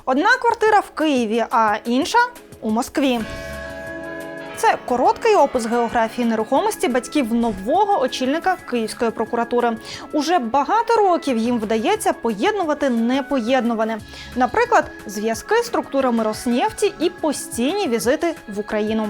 Одна квартира в Києві, а інша у Москві. Це короткий опис географії нерухомості батьків нового очільника Київської прокуратури. Уже багато років їм вдається поєднувати непоєднуване. Наприклад, зв'язки з структурами Роснефті і постійні візити в Україну.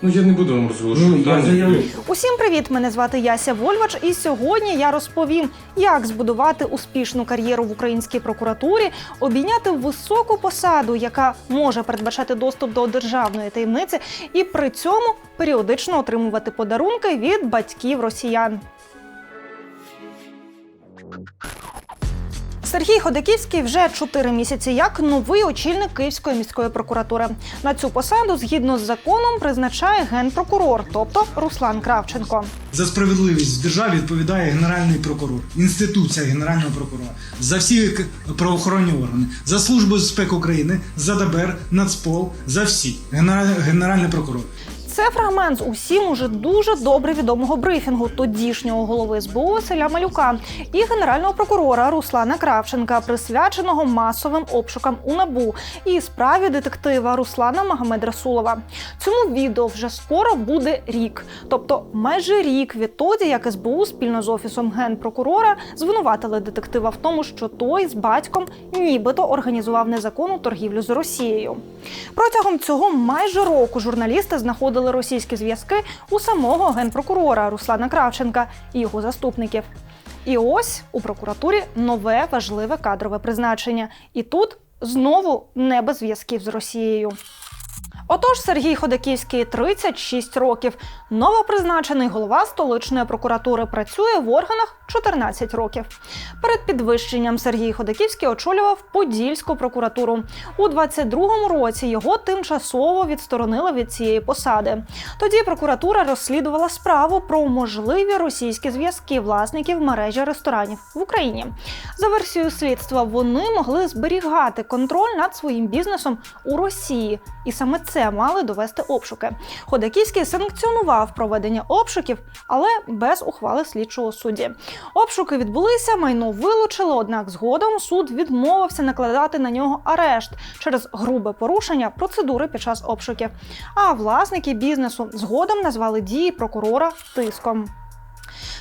Я не буду вам розголошувати. Усім привіт! Мене звати Яся Вольвач, і сьогодні я розповім, як збудувати успішну кар'єру в українській прокуратурі, обійняти високу посаду, яка може передбачати доступ до державної таємниці, і при цьому періодично отримувати подарунки від батьків росіян. Сергій Ходаківський вже 4 місяці як новий очільник Київської міської прокуратури. На цю посаду, згідно з законом, призначає генпрокурор, тобто Руслан Кравченко. За справедливість в державі відповідає Генеральний прокурор, інституція Генерального прокурора, за всі правоохоронні органи, за Службу безпеки України, за ДБР, Нацпол, за всі. Генеральний прокурор. Це фрагмент з усім уже дуже добре відомого брифінгу тодішнього голови СБУ Василя Малюка і генерального прокурора Руслана Кравченка, присвяченого масовим обшукам у НАБУ і справі детектива Руслана Магомедрасулова. Цьому відео вже скоро буде рік. Тобто майже рік відтоді, як СБУ спільно з Офісом генпрокурора звинуватили детектива в тому, що той з батьком нібито організував незаконну торгівлю з Росією. Протягом цього майже року журналісти знаходили російські зв'язки у самого генпрокурора Руслана Кравченка і його заступників. І ось у прокуратурі нове важливе кадрове призначення. І тут знову не без зв'язків з Росією. Отож, Сергій Ходаківський, 36 років, новопризначений голова столичної прокуратури, працює в органах 14 років. Перед підвищенням Сергій Ходаківський очолював Подільську прокуратуру. У 22-му році його тимчасово відсторонили від цієї посади. Тоді прокуратура розслідувала справу про можливі російські зв'язки власників мережі ресторанів в Україні. За версією слідства, вони могли зберігати контроль над своїм бізнесом у Росії. І саме це мали довести обшуки. Ходаківський санкціонував проведення обшуків, але без ухвали слідчого судді. Обшуки відбулися, майно вилучили, однак згодом суд відмовився накладати на нього арешт через грубе порушення процедури під час обшуків. А власники бізнесу згодом назвали дії прокурора тиском.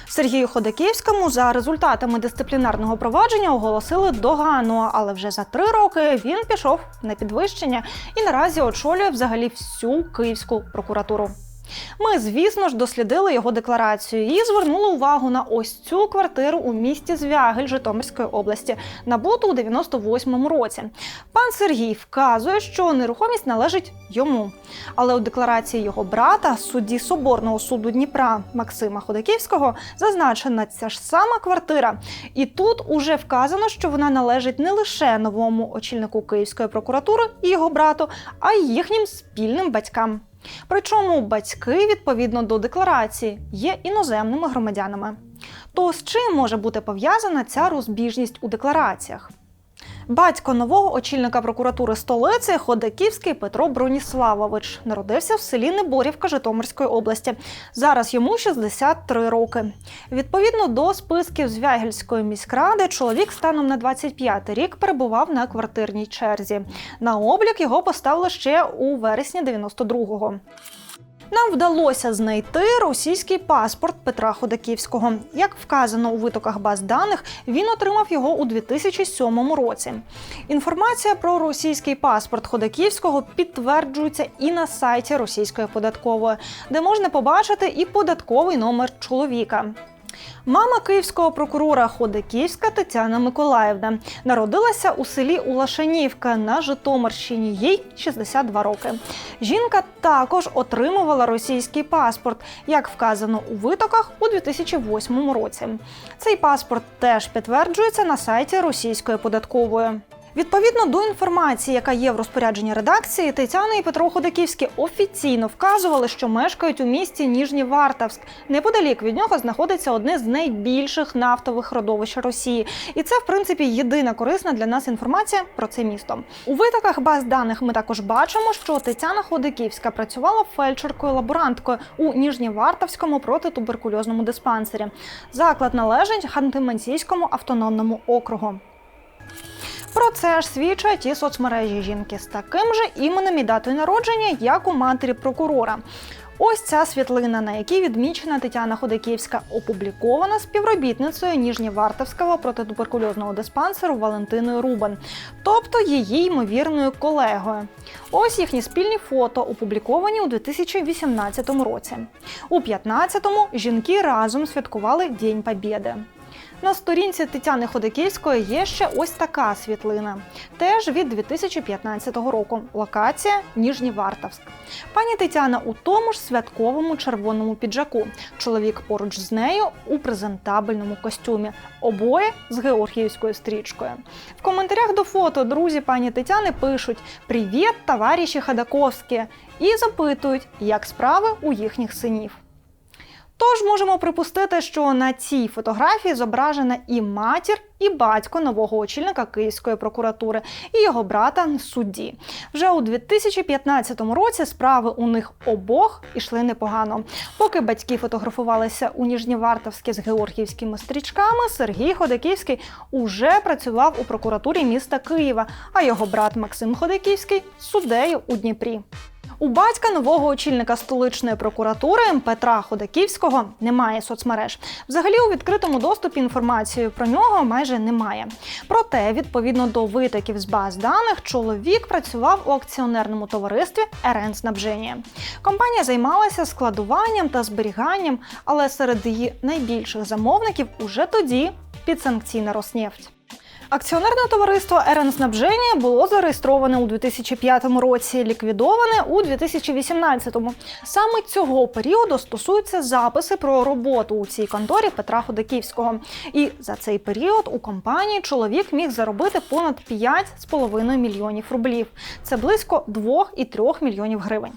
Сергію Ходаківському за результатами дисциплінарного провадження оголосили догану, але вже за 3 роки він пішов на підвищення і наразі очолює взагалі всю Київську прокуратуру. Ми, звісно ж, дослідили його декларацію і звернули увагу на ось цю квартиру у місті Звягель Житомирської області, набуту у 98-му році. Пан Сергій вказує, що нерухомість належить йому. Але у декларації його брата, судді Соборного суду Дніпра Максима Ходаківського, зазначена ця ж сама квартира. І тут уже вказано, що вона належить не лише новому очільнику Київської прокуратури і його брату, а й їхнім спільним батькам. Причому батьки, відповідно до декларації, є іноземними громадянами. То з чим може бути пов'язана ця розбіжність у деклараціях? Батько нового очільника прокуратури столиці Ходаківський Петро Броніславович народився в селі Неборівка Житомирської області. Зараз йому 63 роки. Відповідно до списків Звягельської міськради, чоловік станом на 25-й рік перебував на квартирній черзі. На облік його поставили ще у вересні 92-го. Нам вдалося знайти російський паспорт Петра Ходаківського. Як вказано у витоках баз даних, він отримав його у 2007 році. Інформація про російський паспорт Ходаківського підтверджується і на сайті російської податкової, де можна побачити і податковий номер чоловіка. Мама київського прокурора Ходаківська Тетяна Миколаївна народилася у селі Улашанівка на Житомирщині, їй 62 роки. Жінка також отримувала російський паспорт, як вказано у витоках у 2008 році. Цей паспорт теж підтверджується на сайті російської податкової. Відповідно до інформації, яка є в розпорядженні редакції, Тетяна і Петро Ходаківські офіційно вказували, що мешкають у місті Ніжнєвартовськ. Неподалік від нього знаходиться одне з найбільших нафтових родовищ Росії. І це, в принципі, єдина корисна для нас інформація про це місто. У витоках баз даних ми також бачимо, що Тетяна Ходаківська працювала фельдшеркою-лаборанткою у Ніжнєвартовському протитуберкульозному диспансері. Заклад належить Ханты-Мансійському автономному округу. Про це ж свідчать і соцмережі жінки з таким же іменем і датою народження, як у матері прокурора. Ось ця світлина, на якій відмічена Тетяна Ходаківська, опублікована співробітницею Ніжнєвартовського протитуберкульозного диспансеру Валентиною Рубан, тобто її ймовірною колегою. Ось їхні спільні фото, опубліковані у 2018 році. У 2015-му жінки разом святкували День Побєди. На сторінці Тетяни Ходаківської є ще ось така світлина. Теж від 2015 року. Локація – Ніжнєвартовськ. Пані Тетяна у тому ж святковому червоному піджаку. Чоловік поруч з нею у презентабельному костюмі. Обоє з георгіївською стрічкою. В коментарях до фото друзі пані Тетяни пишуть «Привіт, товариші Ходаковські!» і запитують, як справи у їхніх синів. Тож можемо припустити, що на цій фотографії зображена і матір, і батько нового очільника Київської прокуратури, і його брата судді. Вже у 2015 році справи у них обох ішли непогано. Поки батьки фотографувалися у Ніжнєвартовській з георгіївськими стрічками, Сергій Ходаківський уже працював у прокуратурі міста Києва, а його брат Максим Ходаківський – суддею у Дніпрі. У батька нового очільника столичної прокуратури Петра Ходаківського немає соцмереж. Взагалі у відкритому доступі інформацію про нього майже немає. Проте, відповідно до витоків з баз даних, чоловік працював у акціонерному товаристві «РН-снабження». Компанія займалася складуванням та зберіганням, але серед її найбільших замовників уже тоді підсанкційна «Роснефть». Акціонерне товариство «РН-снабження» було зареєстроване у 2005 році, ліквідоване у 2018. Саме цього періоду стосуються записи про роботу у цій конторі Петра Ходаківського. І за цей період у компанії чоловік міг заробити понад 5,5 мільйонів рублів. Це близько 2,3 мільйонів гривень.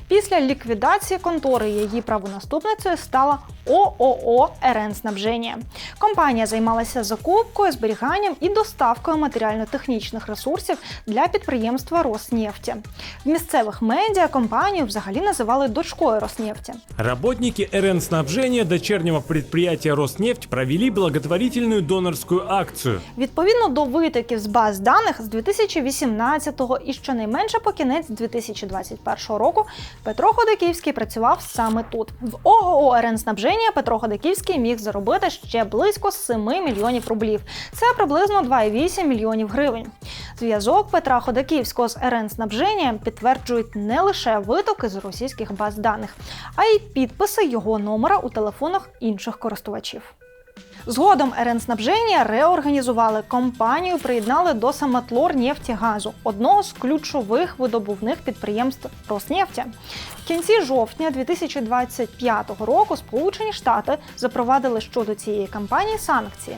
Після ліквідації контори її правонаступницею стала ООО «РН-снабження». Компанія займалася закупкою, зберіганням і доставкою матеріально-технічних ресурсів для підприємства «Роснефті». В місцевих медіа компанію взагалі називали дочкою «Роснефті». Работники РН-снабжения дочернего предприятия «Роснефть» провели благотворительную донорскую акцию. Відповідно до витоків з баз даних з 2018-го і щонайменше по кінець 2021 року Петро Ходаківський працював саме тут. В ООО «РН-снабження» Петро Ходаківський міг заробити ще близько 7 мільйонів рублів. Це приблизно 2,8 мільйонів гривень. Зв'язок Петра Ходаківського з РН-снабження підтверджують не лише витоки з російських баз даних, а й підписи його номера у телефонах інших користувачів. Згодом РН-снабження реорганізували, компанію приєднали до Самотлорнефтегазу, одного з ключових видобувних підприємств Роснефті. В кінці жовтня 2025 року Сполучені Штати запровадили щодо цієї компанії санкції.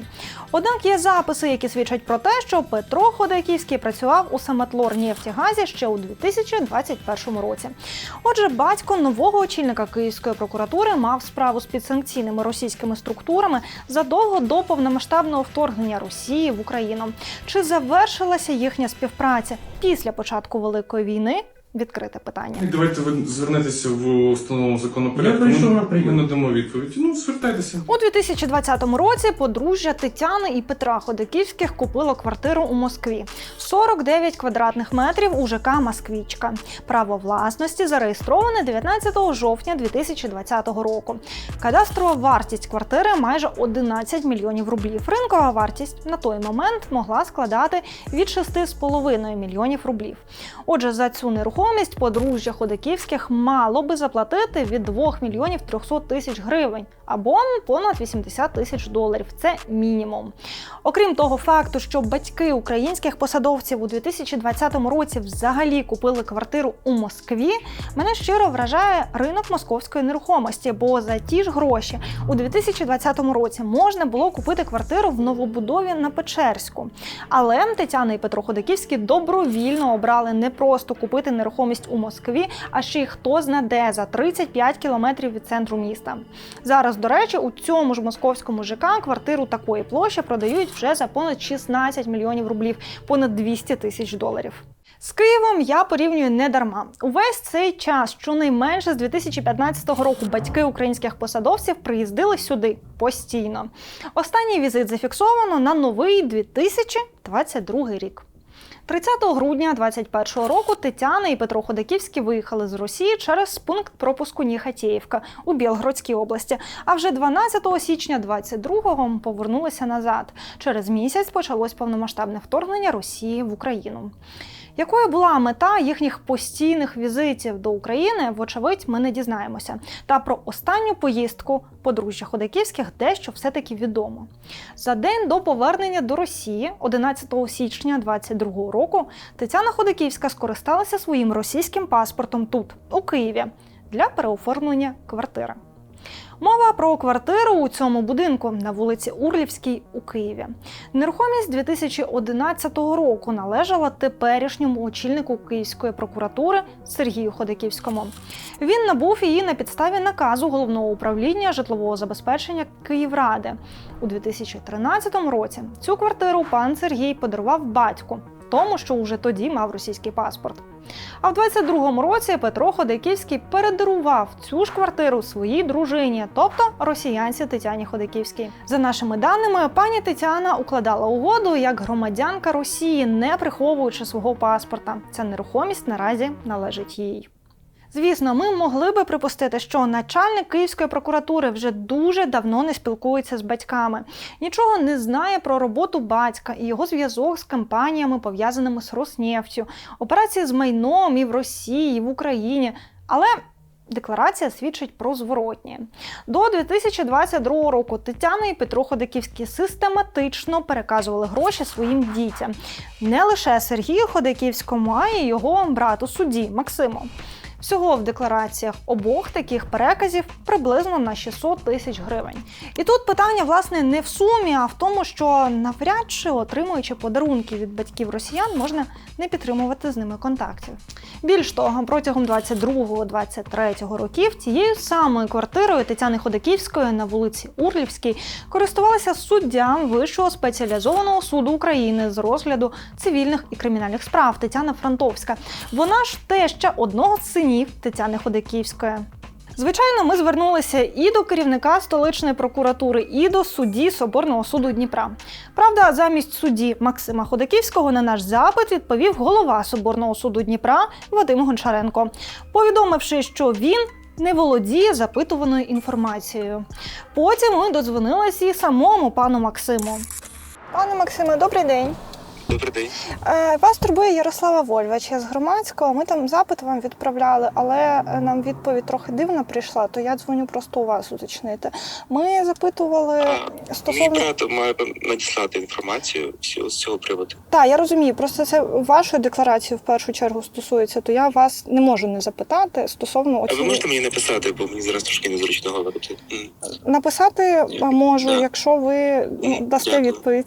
Однак є записи, які свідчать про те, що Петро Ходаківський працював у Самотлорнефтегазі ще у 2021 році. Отже, батько нового очільника Київської прокуратури мав справу з підсанкційними російськими структурами задовго до повномасштабного вторгнення Росії в Україну. Чи завершилася їхня співпраця після початку Великої війни? Відкрите питання. Давайте ви звернетеся в установленому законопорядку. Ми надамо відповідь. Звертайтеся. У 2020 році подружжя Тетяни і Петра Ходаківських купило квартиру у Москві. 49 квадратних метрів у ЖК «Москвічка». Право власності зареєстроване 19 жовтня 2020 року. Кадастрова вартість квартири майже 11 мільйонів рублів. Ринкова вартість на той момент могла складати від 6,5 мільйонів рублів. Отже, за цю нерухомість подружжя Ходаківських мало би заплатити від 2 мільйонів 300 тисяч гривень або понад 80 тисяч доларів. Це мінімум. Окрім того факту, що батьки українських посадовців у 2020 році взагалі купили квартиру у Москві, мене щиро вражає ринок московської нерухомості, бо за ті ж гроші у 2020 році можна було купити квартиру в новобудові на Печерську. Але Тетяна і Петро Ходаківські добровільно обрали не просто купити нерухомість у Москві, а ще й хто зна де, за 35 кілометрів від центру міста. Зараз, до речі, у цьому ж московському ЖК квартиру такої площі продають вже за понад 16 мільйонів рублів, понад 200 тисяч доларів. З Києвом я порівнюю не дарма. Увесь цей час, щонайменше з 2015 року, батьки українських посадовців приїздили сюди постійно. Останній візит зафіксовано на новий 2022 рік. 30 грудня 2021 року Тетяна і Петро Ходаківський виїхали з Росії через пункт пропуску Ніхатєєвка у Білгородській області, а вже 12 січня 2022-го повернулися назад. Через місяць почалось повномасштабне вторгнення Росії в Україну. Якою була мета їхніх постійних візитів до України, вочевидь, ми не дізнаємося. Та про останню поїздку подружжя Ходаківських дещо все-таки відомо. За день до повернення до Росії, 11 січня 2022 року, Тетяна Ходаківська скористалася своїм російським паспортом тут, у Києві, для переоформлення квартири. Мова про квартиру у цьому будинку на вулиці Урлівській у Києві. Нерухомість 2011 року належала теперішньому очільнику Київської прокуратури Сергію Ходаківському. Він набув її на підставі наказу Головного управління житлового забезпечення Київради. У 2013 році цю квартиру пан Сергій подарував батьку, тому що уже тоді мав російський паспорт. А в 22-му році Петро Ходаківський передарував цю ж квартиру своїй дружині, тобто росіянці Тетяні Ходаківській. За нашими даними, пані Тетяна укладала угоду як громадянка Росії, не приховуючи свого паспорта. Ця нерухомість наразі належить їй. Звісно, ми могли би припустити, що начальник Київської прокуратури вже дуже давно не спілкується з батьками, нічого не знає про роботу батька і його зв'язок з компаніями, пов'язаними з Роснефтю, операції з майном і в Росії, і в Україні. Але декларація свідчить про зворотнє. До 2022 року Тетяна і Петро Ходаківські систематично переказували гроші своїм дітям. Не лише Сергію Ходаківському, а й його брату-судді Максиму. Всього в деклараціях обох таких переказів приблизно на 600 тисяч гривень. І тут питання, власне, не в сумі, а в тому, що навряд чи, отримуючи подарунки від батьків росіян, можна не підтримувати з ними контактів. Більш того, протягом 22-23 років цією самою квартирою Тетяни Ходаківської на вулиці Урлівській користувалася суддя Вищого спеціалізованого суду України з розгляду цивільних і кримінальних справ Тетяна Франтовська. Вона ж теща одного з синів Тетяни Ходаківської. Звичайно, ми звернулися і до керівника столичної прокуратури, і до судді Соборного суду Дніпра. Правда, замість судді Максима Ходаківського на наш запит відповів голова Соборного суду Дніпра Вадим Гончаренко, повідомивши, що він не володіє запитуваною інформацією. Потім ми додзвонилися і самому пану Максиму. Пане Максиме, добрий день. Добрий день. Вас турбує Ярослава Вольвач, я з громадського. Ми там запит вам відправляли, але нам відповідь трохи дивна прийшла, то я дзвоню просто у вас уточнити. Ми запитували стосовно... Мій брат має надіслати інформацію з цього приводу. Так, я розумію, просто це вашої декларації в першу чергу стосується, то я вас не можу не запитати стосовно... А ви можете мені написати, бо мені зараз трошки незручно говорити? Написати можу, Да. якщо ви дасте Дякую. відповідь.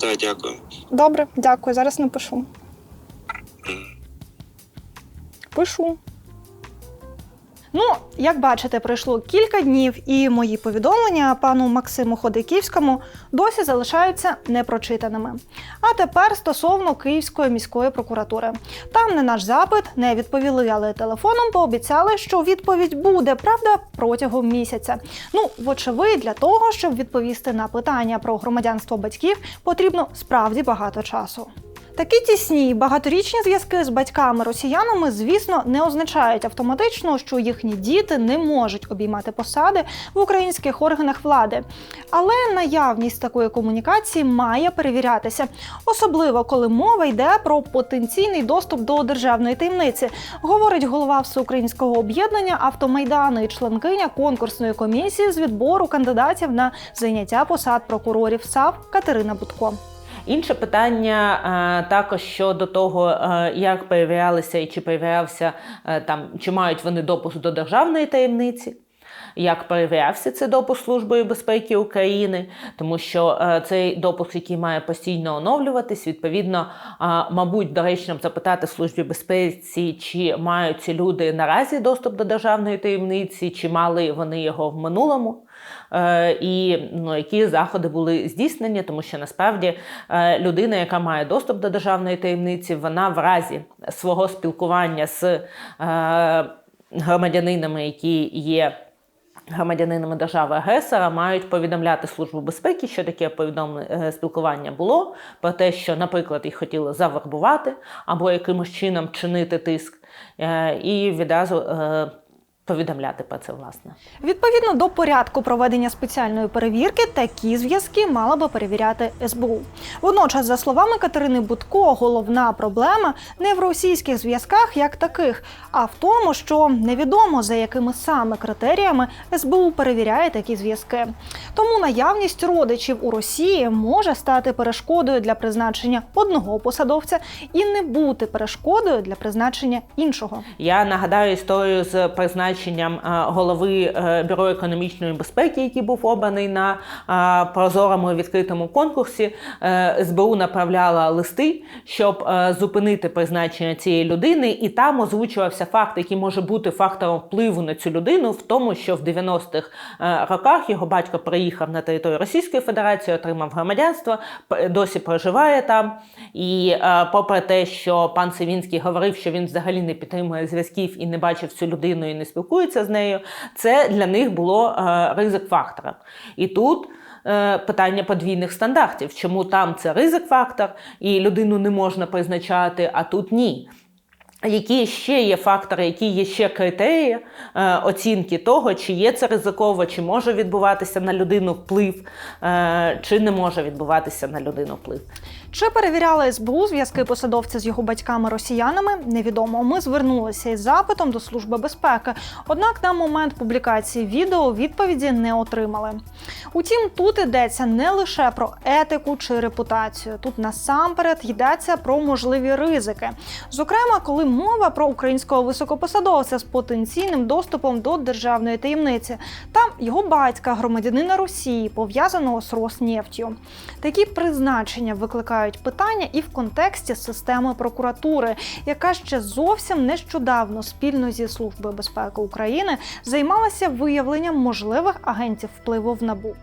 Так, дякую. Добре, дякую, зараз напишу. Пишу. Ну, як бачите, пройшло кілька днів, і мої повідомлення пану Максиму Ходаківському досі залишаються непрочитаними. А тепер стосовно Київської міської прокуратури. Там на наш запит не відповіли, але телефоном пообіцяли, що відповідь буде, правда, протягом місяця. Ну, вочевидь, для того, щоб відповісти на питання про громадянство батьків, потрібно справді багато часу. Такі тісні багаторічні зв'язки з батьками-росіянами, звісно, не означають автоматично, що їхні діти не можуть обіймати посади в українських органах влади. Але наявність такої комунікації має перевірятися, особливо коли мова йде про потенційний доступ до державної таємниці, говорить голова Всеукраїнського об'єднання «Автомайдан» і членкиня конкурсної комісії з відбору кандидатів на зайняття посад прокурорів САП Катерина Будко. Інше питання також щодо того, як перевірялися і чи перевірявся, чи мають вони допуск до державної таємниці, як перевірявся цей допуск Службою безпеки України, тому що цей допуск, який має постійно оновлюватись, відповідно, мабуть, доречно запитати Службі безпеки, чи мають ці люди наразі доступ до державної таємниці, чи мали вони його в минулому. І які заходи були здійснені, тому що насправді людина, яка має доступ до державної таємниці, вона в разі свого спілкування з громадянинами, які є громадянинами держави-агресора мають повідомляти Службу безпеки, що таке спілкування було, про те, що, наприклад, їх хотіли завербувати або якимось чином чинити тиск, і відразу повідомляти про це, власне. Відповідно до порядку проведення спеціальної перевірки, такі зв'язки мала би перевіряти СБУ. Водночас, за словами Катерини Бутко, головна проблема не в російських зв'язках як таких, а в тому, що невідомо, за якими саме критеріями СБУ перевіряє такі зв'язки. Тому наявність родичів у Росії може стати перешкодою для призначення одного посадовця і не бути перешкодою для призначення іншого. Я нагадаю історію з призначенням голови Бюро економічної безпеки, який був обраний на прозорому відкритому конкурсі. СБУ направляла листи, щоб зупинити призначення цієї людини, і там озвучувався факт, який може бути фактором впливу на цю людину, в тому, що в 90-х роках його батько приїхав на територію Російської Федерації, отримав громадянство, досі проживає там. І попри те, що пан Савінський говорив, що він взагалі не підтримує зв'язків і не бачив цю людину і не спілкується з нею, це для них було ризик-фактором. І тут питання подвійних стандартів. Чому там це ризик-фактор і людину не можна призначати, а тут ні? Які ще є фактори, які є ще критерії оцінки того, чи є це ризиково, чи може відбуватися на людину вплив, чи не може відбуватися на людину вплив. Чи перевіряли СБУ зв'язки посадовця з його батьками-росіянами, невідомо. Ми звернулися із запитом до Служби безпеки, однак на момент публікації відео відповіді не отримали. Утім, тут йдеться не лише про етику чи репутацію. Тут насамперед йдеться про можливі ризики. Зокрема, коли мова про українського високопосадовця з потенційним доступом до державної таємниці та його батька, громадянина Росії, пов'язаного з Роснефтю. Такі призначення викликають питання і в контексті системи прокуратури, яка ще зовсім нещодавно спільно зі Службою безпеки України займалася виявленням можливих агентів впливу в НАБУ.